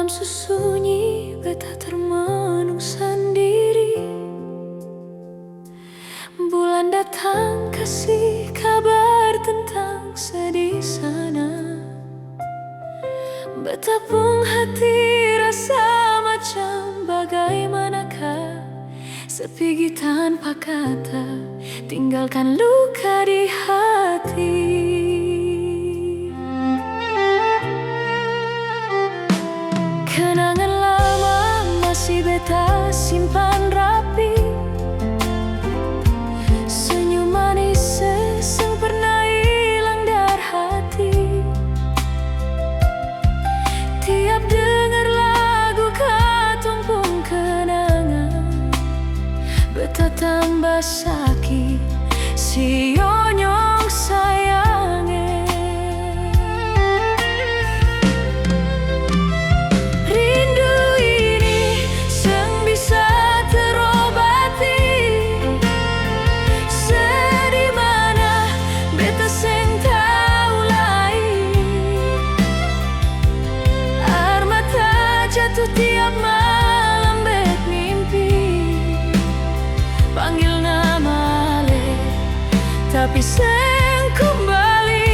malam sunyi, beta termenung sendiri. Bulan datang kasih kabar tentang sedih sana. Betapung hati rasa macam bagaimanakah sepi tanpa kata, tinggalkan luka di hati. Kenangan lama masih beta simpan rapi, senyum manis seseng pernah hilang dari hati. Tiap dengar lagu katumpung kenangan, beta tambah sakit si onyong sayange. Rindu ini seng bisa terobati, sedih mana beta seng tahu lain. Air mata jatuh tiap malam bet mimpi, panggil nama ale tapi seng kembali.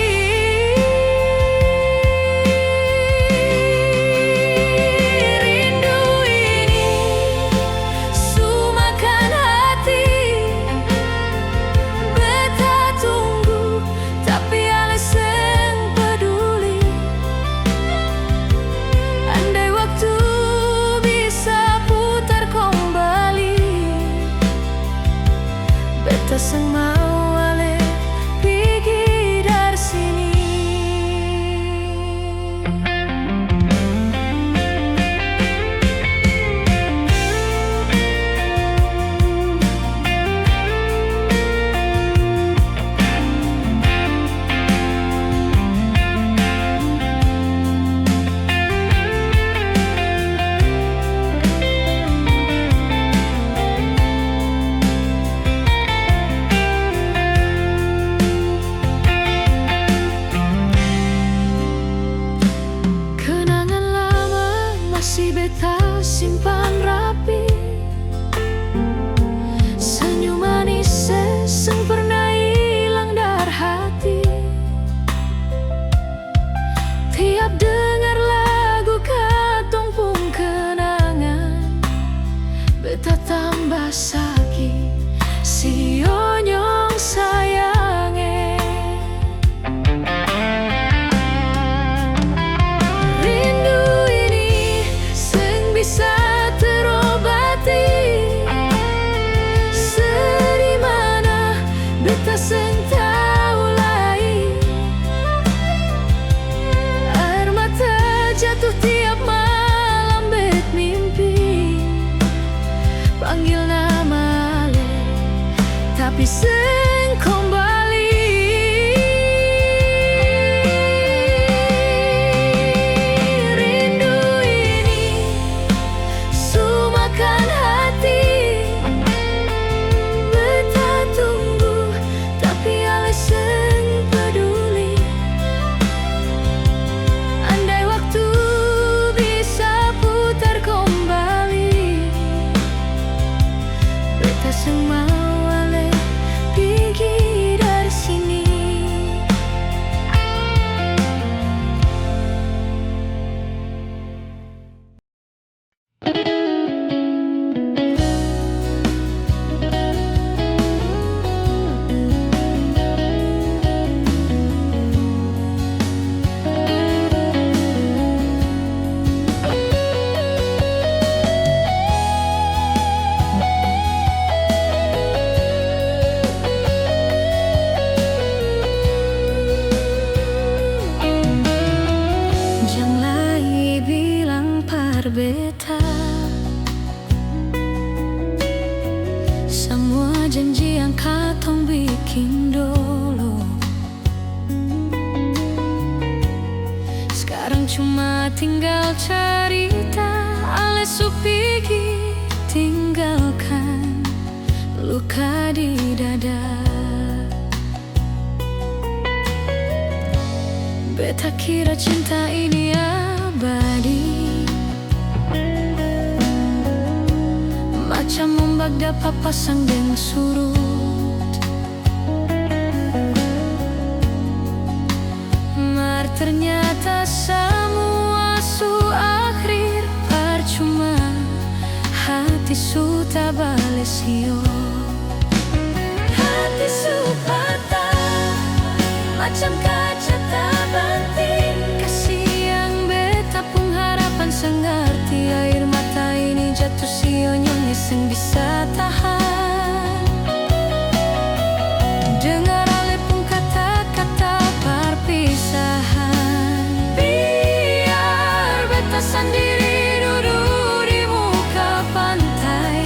Rindu ini sumakan hati, beta tunggu tapi ale seng peduli. Andai waktu bisa putar kembali, beta seng mau ale pergi dari sini. Kenangan lama masih beta simpan rapi, senyum manis seseng pernah hilang dari hati. Tiap dengar lagu katumpung kenangan, beta tambah sakit si onyong sayange. Rindu ini seng bisa terobati, sedih mana beta seng tahu lain. Air mata jatuh tiap malam bet mimpi, panggil nama ale tapi seng kembali. Rindu ini sumakan hati, beta tunggu tapi ale seng peduli. Andai waktu bisa putar kembali, beta seng mau ale pergi dari sini. Janganlah bilang par beta, semua janji yang katong bikin dulu sekarang cuma tinggal cerita. Ale su pergi tinggalkan luka di dada. Beta kira cinta ini abadi, dapat pasang deng surut. Mar ternyata semua su akhir percuma, hati su tak bales sio. Hati su patah macam kaca tak banting, kasih yang beta pun harapan sengerti. Air mata ini jatuh sio nyonya seng bisa tahan. Dengar ale pun kata-kata perpisahan. Biar beta sendiri duduk di muka pantai,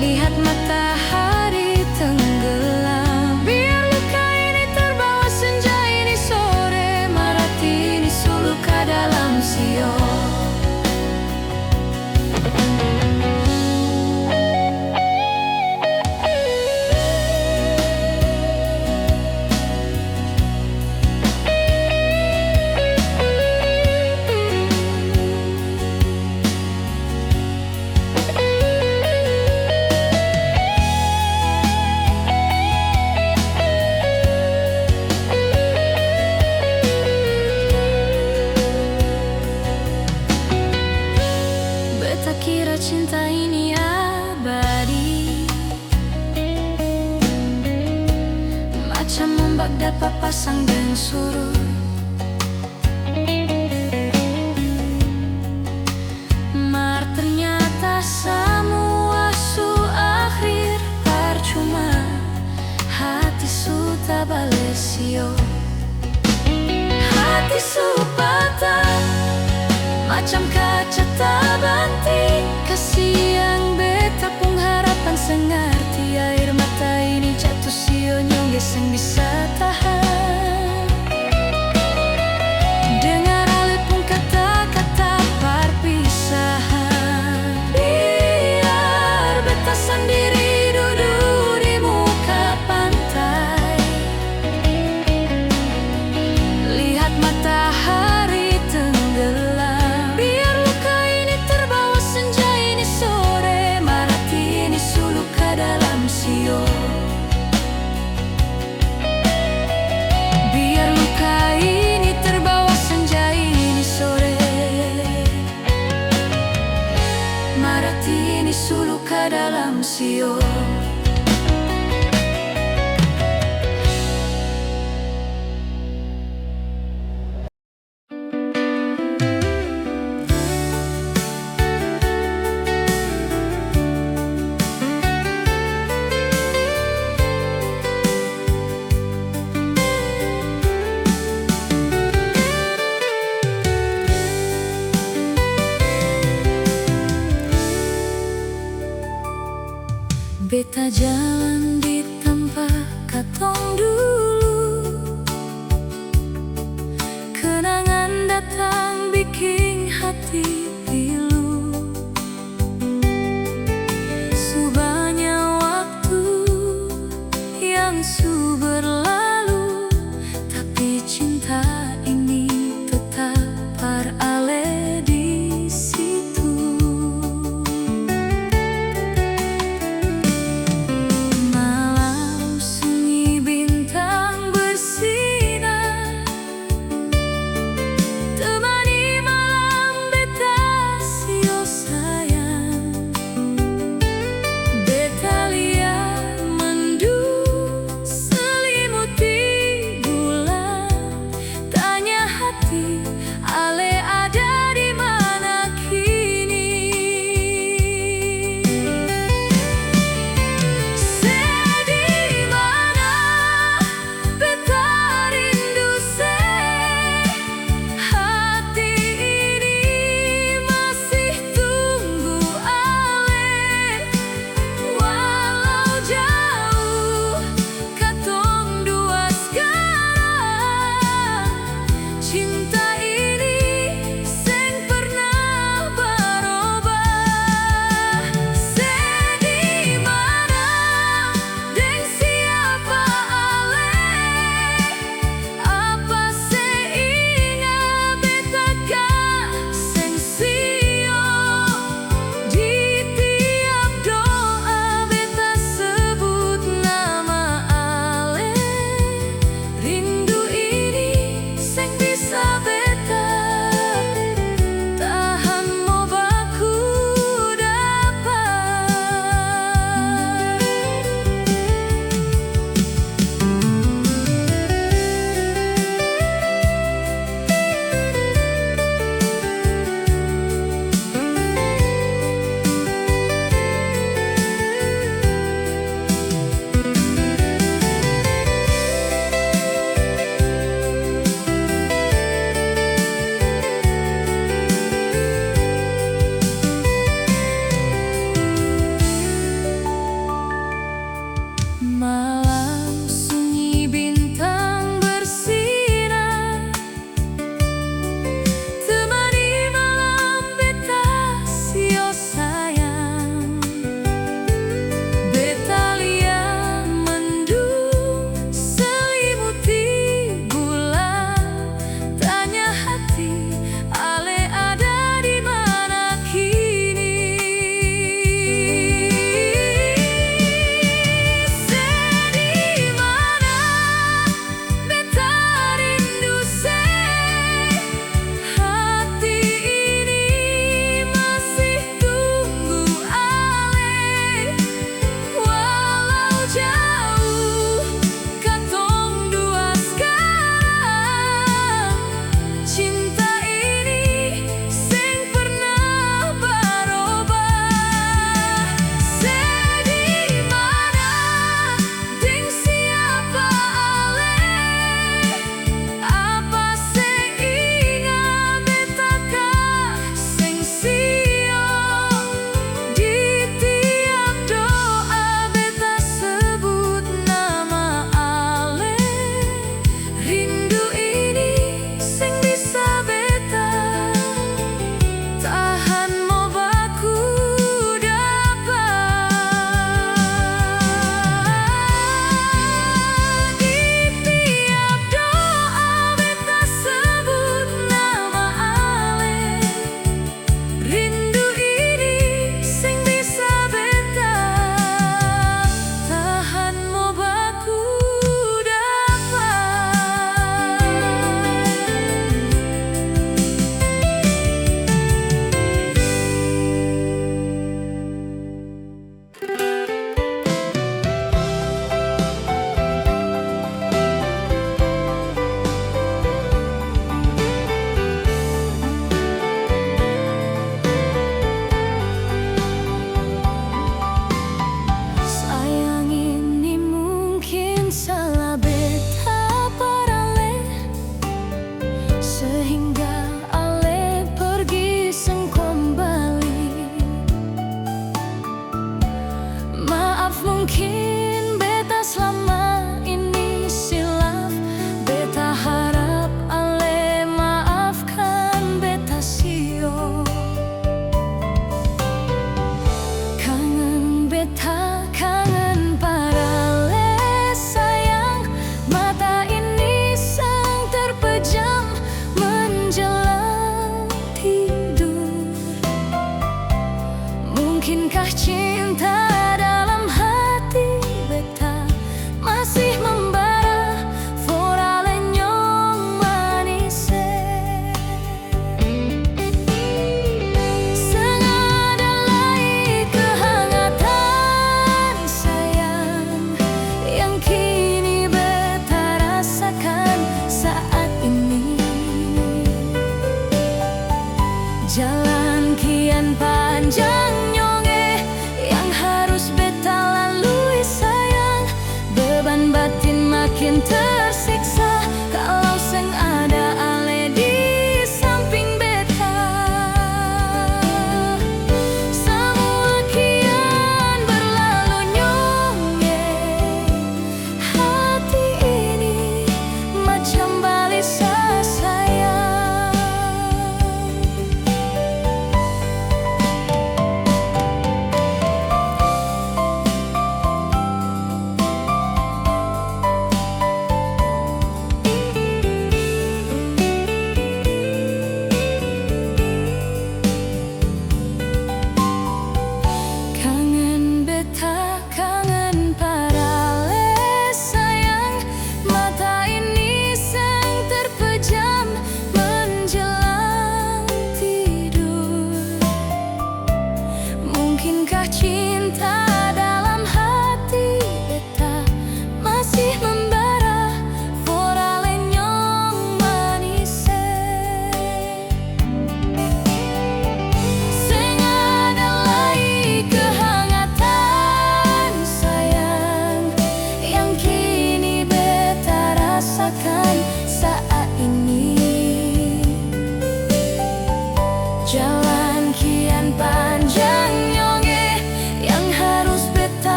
lihat matahari tenggelam. Biar luka ini terbawa senja ini sore, marati ini suluka dalam sio. Beta kira cinta ini abadi, macam ombak dapat pasang dan surut. Mar ternyata semua su akhir percuma, hati su tak bales sio. Hati su patah macam kaca tak banting, kasih yang beta pun harapan sengerti. Air mata ini jatuh sio nyongge seng bisa tahan. Dengar ale pun kata-kata perpisahan. Biar beta sendiri duduk di muka pantai, lihat matahari tenggelam. Biar luka ini terbawa senja ini sore, marati ini suluka dalam sio. Biar luka ini terbawa senja ini sore, marati ini suluka dalam sio. Beta jalan di tempat katong dulu, kenangan datang bikin hati pilu. Subahnya waktu yang su berlalu, tapi cinta ini tetap berale di situ. Malam sunyi bintang bersinar, temani malam beta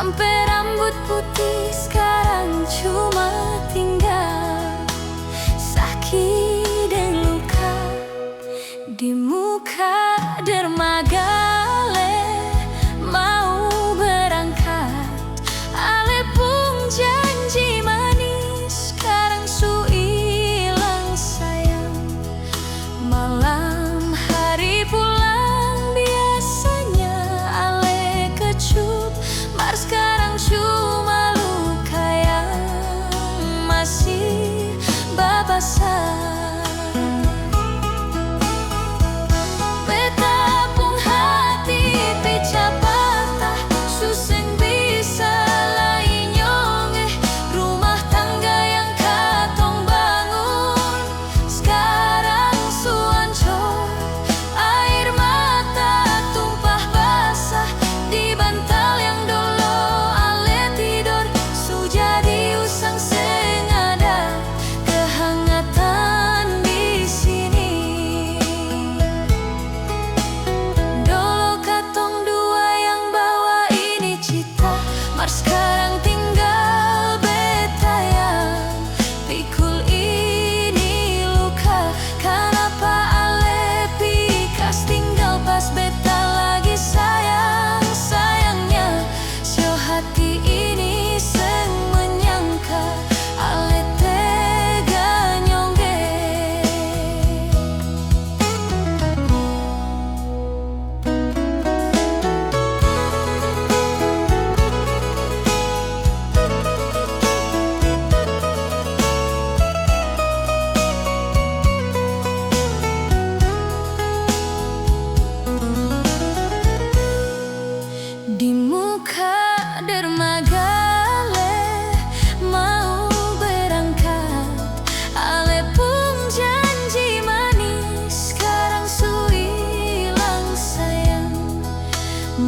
Sampai rambut putih sekarang cuma tinggal sakit dan luka di muka dermaga. Ale mau berangkat, ale pun janji manis, sekarang su ilang sayang. Malam hari pulang biasanya ale kecup, mar sekarang cuma luka yang masih babasa. Sekarang tinggal beta yang pikul ini luka. Kenapa ale pikas tinggal pas beta lagi sayang sayangnya. Sio hati ini seng menyangka ale tega nyongge. Di muka dermaga ale mau berangkat, ale pun janji manis, sekarang su ilang sayang.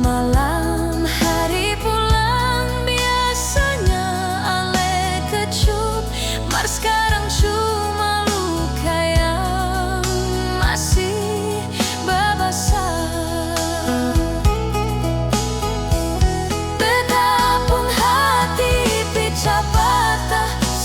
Malam hari pulang biasanya ale kecup, mar sekarang cuma luka yang masih babasa.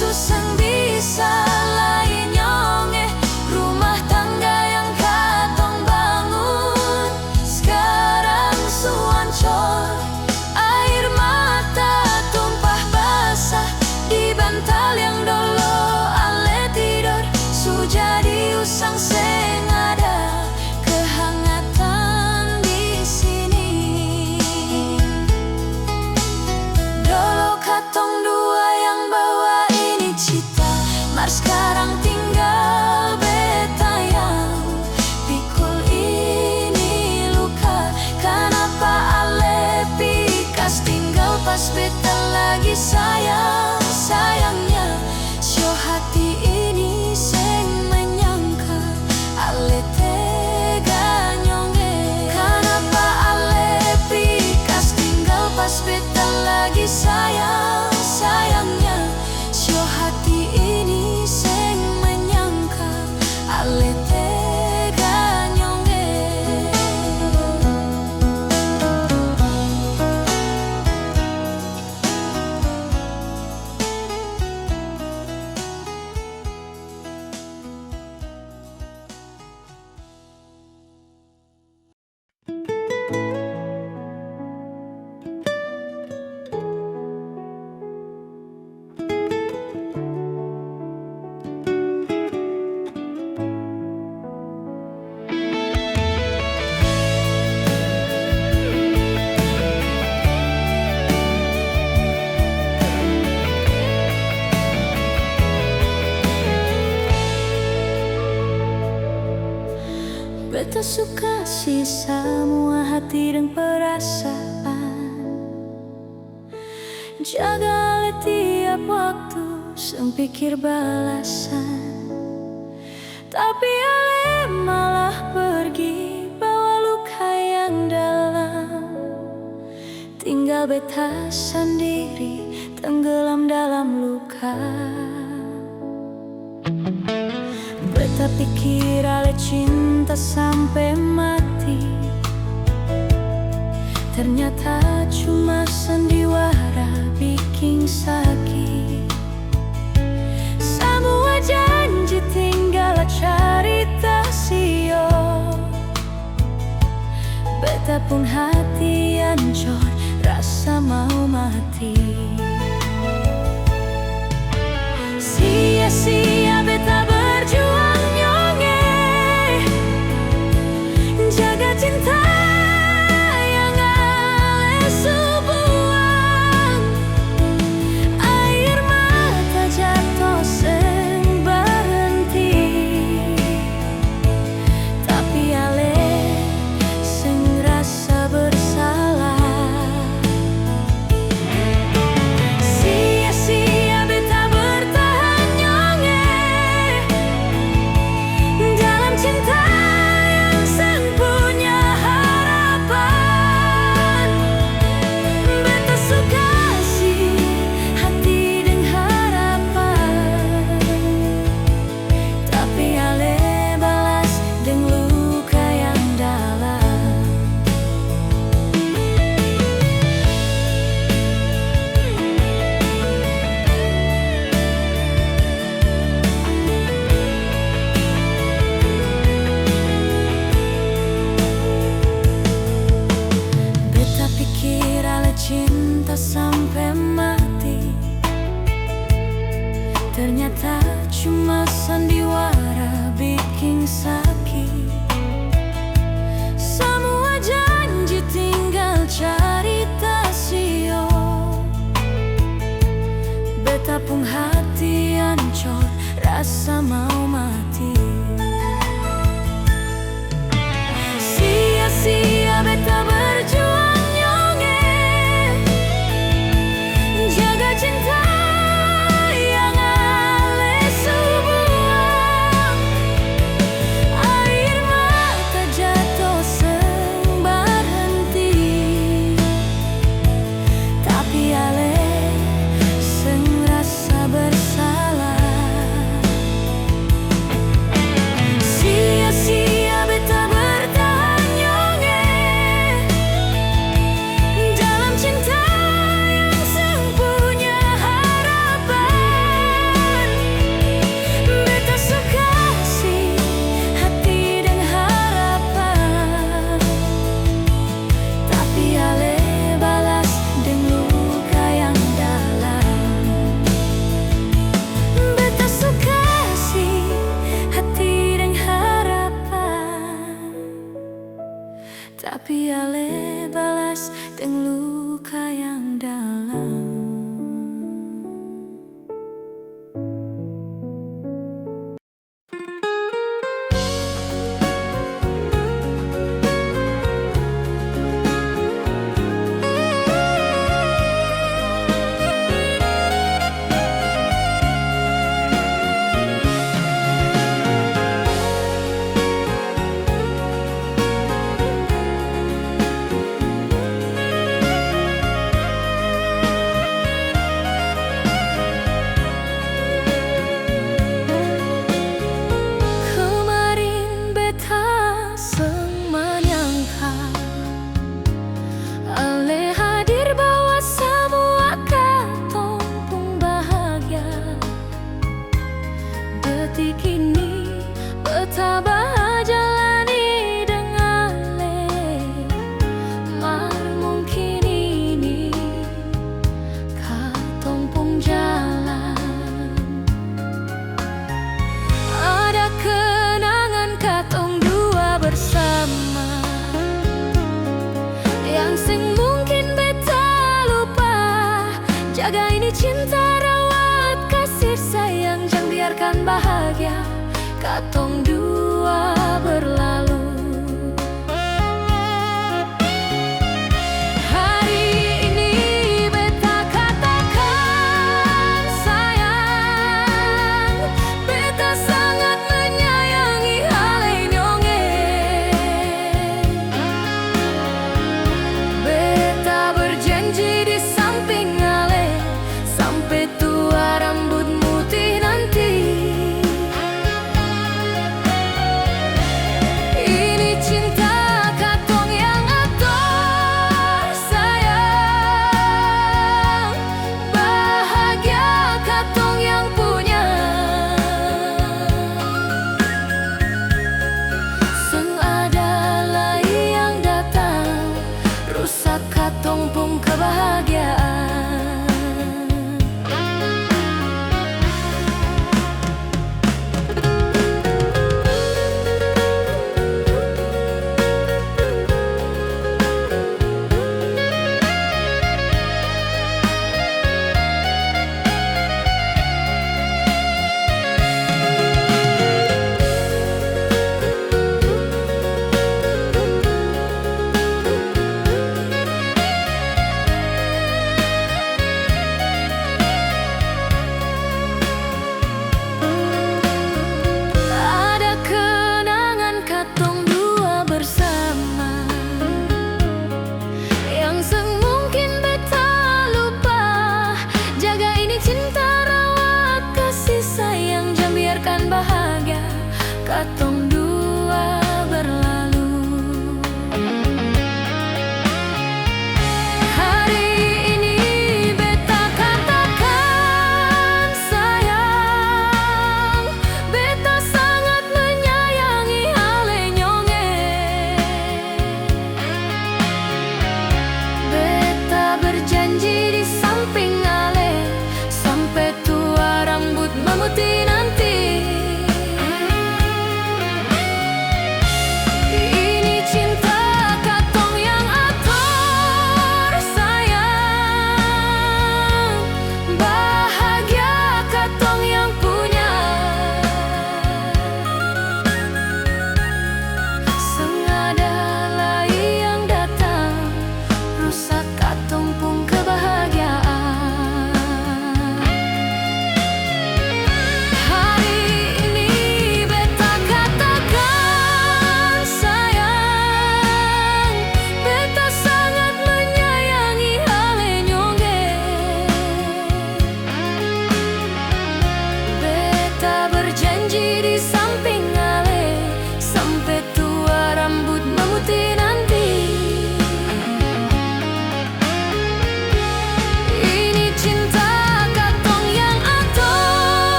Susah bisa lain nyonge, rumah tangga yang katong bangun sekarang su hancur. Air mata tumpah basah di bantal yang dulu ale tidur, su jadi usang seng ada kehangatan di sini. Dulu katong dua yang bawa mar sekarang tinggal beta yang pikul ini luka. Kenapa ale pikas tinggal pas beta lagi sayang sayangnya. Sio hati ini seng menyangka ale tega nyongge. Kenapa ale pikas tinggal pas beta lagi sayang sayangnya. Sio hati ini seng menyangka ale tega nyongge. Beta suka sih semua hati dan perasaan, jaga ale tiap waktu seng pikir balasan. Tapi ale malah pergi bawa luka yang dalam, tinggal beta sendiri tenggelam dalam luka. Beta pikir ale cinta sampai mati, ternyata cuma sandiwara bikin sakit. Semua janji tinggal cerita sio. Betapun hati hancur, rasa mau mati. Sia-sia beta berjuang nyonge, jaga cinta yang alesu buang. Air mata jatuh seng berhenti, tapi ale seng rasa bersalah. Sia-sia beta bertahan nyonge dalam cinta yang seng punya harapan. Beta suka sih hati deng harapan, tapi ale balas deng luka yang dalam. Beta pikir ale cinta sampai mati, ternyata cuma sandiwara bikin sakit. Semua janji tinggal cerita sio. Beta pun hati hancur, rasa mau mati. Sia-sia beta berjuang nyonge, jaga cinta yang alesu buang. Air mata jatuh seng berhenti, tapi ale seng rasa bersalah. Sia-sia beta bertahan nyonge dalam cinta yang seng punya harapan. Beta suka sih hati dan harapan, tapi ale balas deng luka yang dalam. Beta suka sih hati dan harapan, tapi ale balas deng luka yang dalam. Kemarin beta seng menyangka ale hadir bawa semua katong pun bahagia. Detik ini beta jalani dengan ale, mar mungkin ini katong pun jalan. Ada kenangan katong dua bersama yang seng mungkin beta lupa. Jaga ini cinta, rawat kasih sayang, jangan biarkan bahagia katong dua berlalu. Hari ini beta katakan sayang, beta sangat menyayangi ale nyonge. Beta berjanji di samping ale sampai tua rambut putih nanti.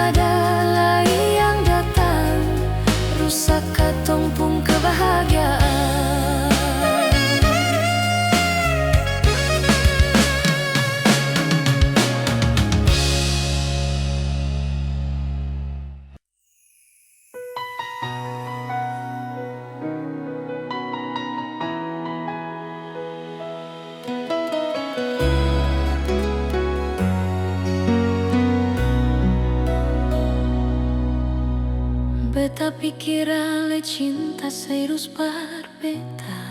badai yang datang rusak katong pung kebahagiaan. Beta pikir ale cinta seirus berbeda,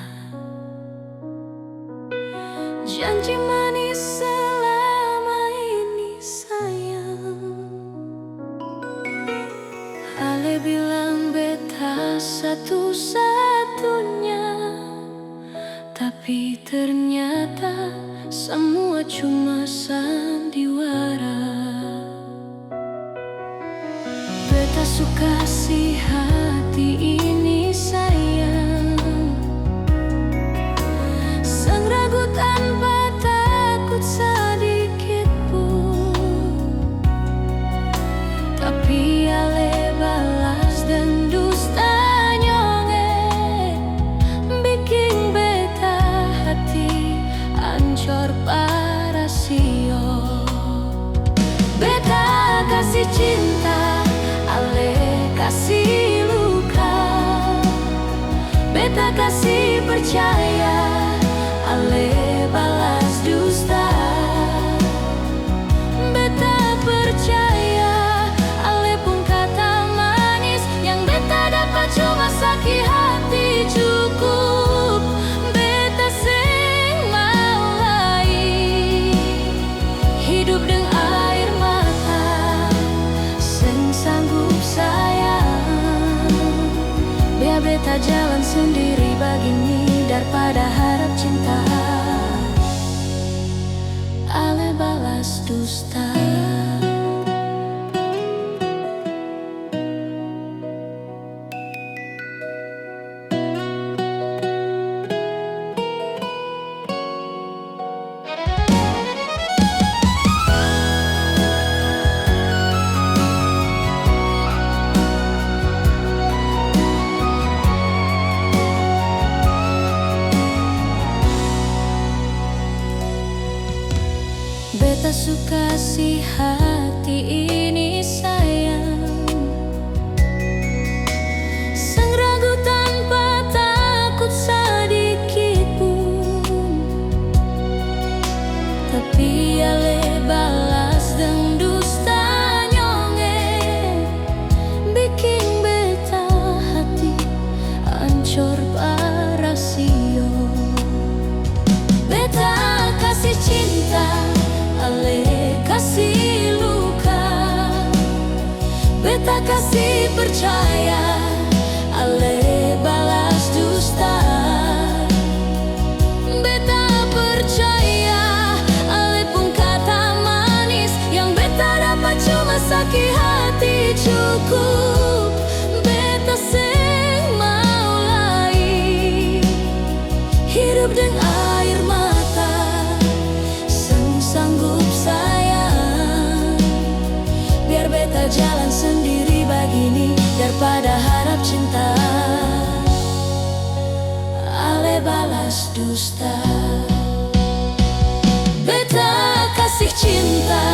janji manis selama ini sayang. Ale bilang beta satu-satunya, tapi ternyata semua cuma sandiwara. Beta suka si hati ini sayang, sang ragu tanpa takut sedikit pun. Tapi ale balas dan dusta nyonge, bikin beta hati ancor parasio. Beta kasih cinta, ale kasih luka. Beta kasih percaya, ale balas dusta. Beta percaya, ale pun kata manis yang beta dapat cuma sakit hati cukup. Beta sing mau lain hidup dengan air mata, sing sanggup sayang. Biar beta jalan sendiri begini daripada harap cinta, ale balas dusta. Beta suka si hati ini sayang, sang ragu tanpa takut sedikit pun. Tapi ale balas dan dusta nyonge, bikin beta hati ancor parasio. Beta kasih cinta, ale kasih luka. Beta kasih percaya, ale balas dusta. Beta percaya, ale pun kata manis yang beta dapat cuma sakit hati cukup. Beta sing mau lain hidup dengan air mata, sanggup sayang. Biar beta jalan sendiri begini daripada harap cinta, ale balas dusta. Beta kasih cinta,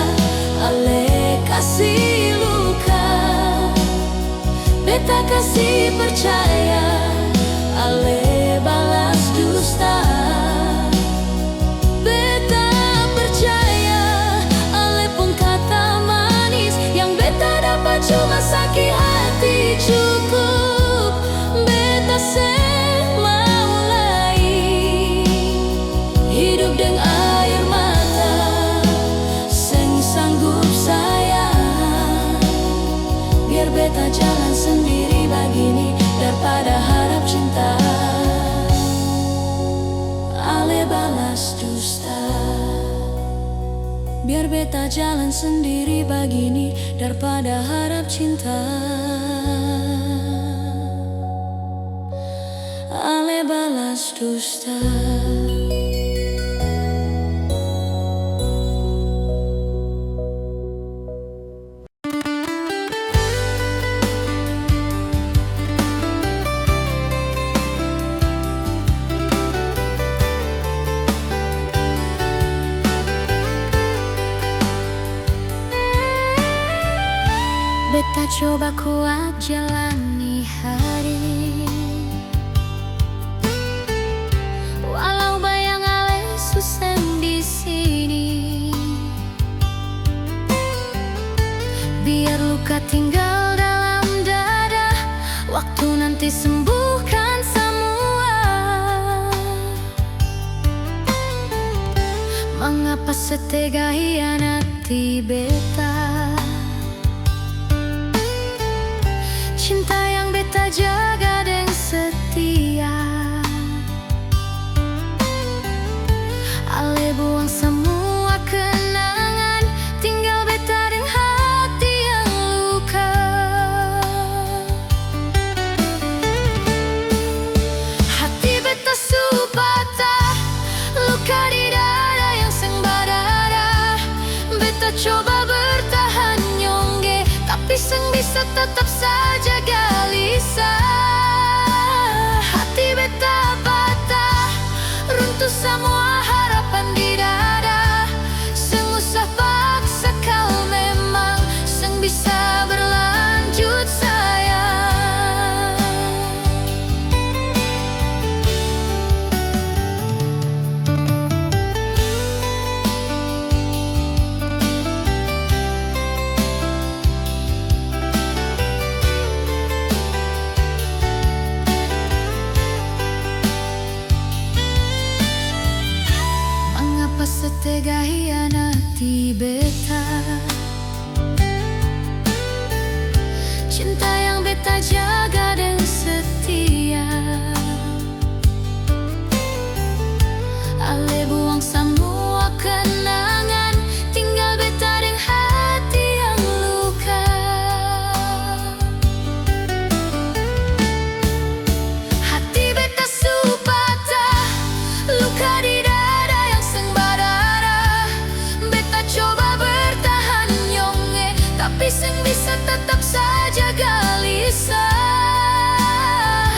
ale kasih luka. Beta kasih percaya, ale balas dusta. Cuma sakit hati cukup. Beta sing mau lain hidup dengan air mata, sing sanggup sayang. Biar beta jalan sendiri begini daripada harap cinta, ale balas dusta. Biar beta jalan sendiri begini daripada harap cinta, ale balas dusta. Beta coba kuat jalani hari, walau bayang ale susah di sini. Biar luka tinggal dalam dada, waktu nanti sembuhkan semua. Mengapa setega hianati beta? Cinta yang beta jaga dan setia, ale buang semua kenangan, tinggal beta dengan hati yang luka. Hati beta su patah, luka di dada yang seng berdarah. Beta coba bertahan nyongge, tapi seng bisa tetap saja gelisah. Hati beta patah, runtuh semua harapan di dada. Seng usah paksa kau, memang seng bisa berlanjut sayang. Mengapa setega hianati beta? Cinta yang beta jaga dan setia, ale buang semua kenangan, tinggal beta dengan hati yang luka. Hati beta su patah, luka di dada yang seng berdarah. Beta coba bertahan nyonge, tapi seng bisa tetap saja gelisah.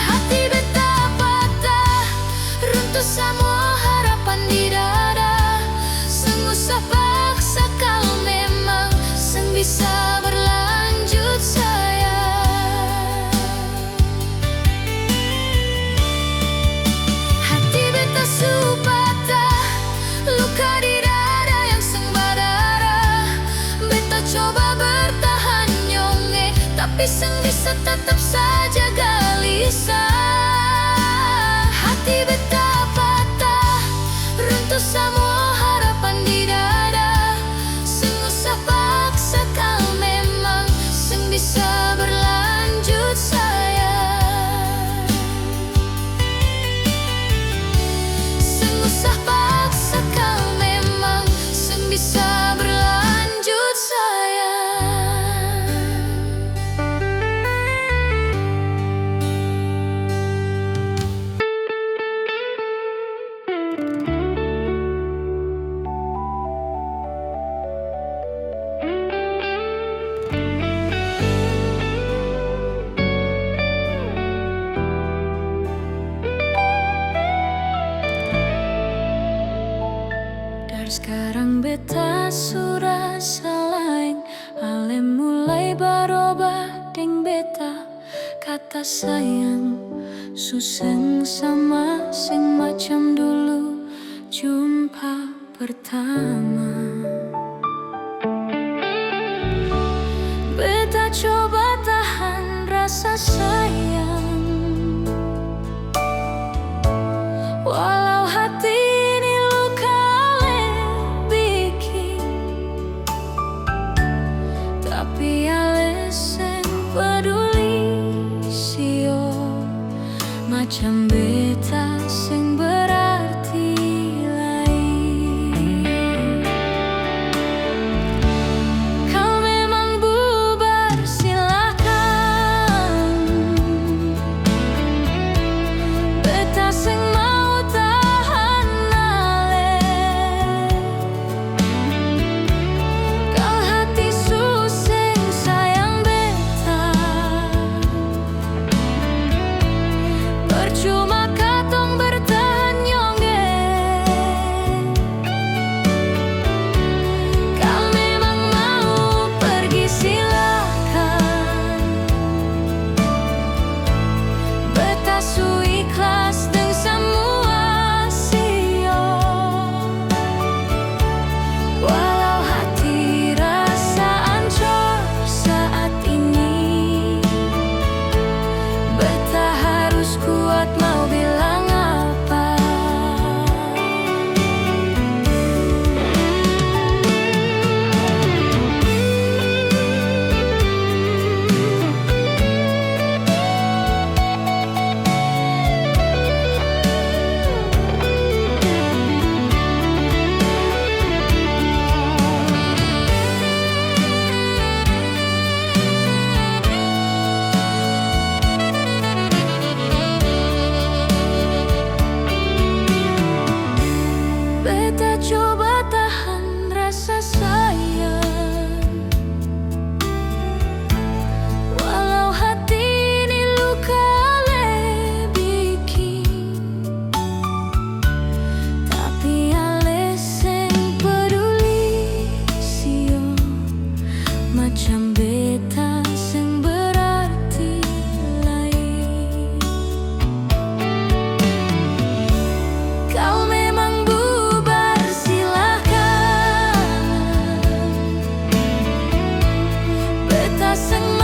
Hati beta patah, runtuh semua harapan di dada. Seng usah paksa kau, memang seng bisa berlanjut sayang. Hati beta su patah, luka di dada yang seng berdarah. Beta coba bertahan nyonge, tapi seng bisa tetap saja gelisah. Hati beta patah, runtuh semua harapan di dada. Seng usah paksa kau, memang seng bisa berlanjut sayang. Seng usah paksa kau, memang seng bisa berlanjut sayang. Dari sekarang beta sudah selain, ale mulai berubah deng beta. Kata sayang suseng sama seng macam dulu jumpa pertama. Beta coba tahan rasa sayang, walau hati ini luka ale bikin, tapi ale seng peduli sio. Macam beta seng berarti lain. Kau memang bubar silakan, beta seng mau tahan ale. Kau hati suseng sayang beta, percuma masing-masing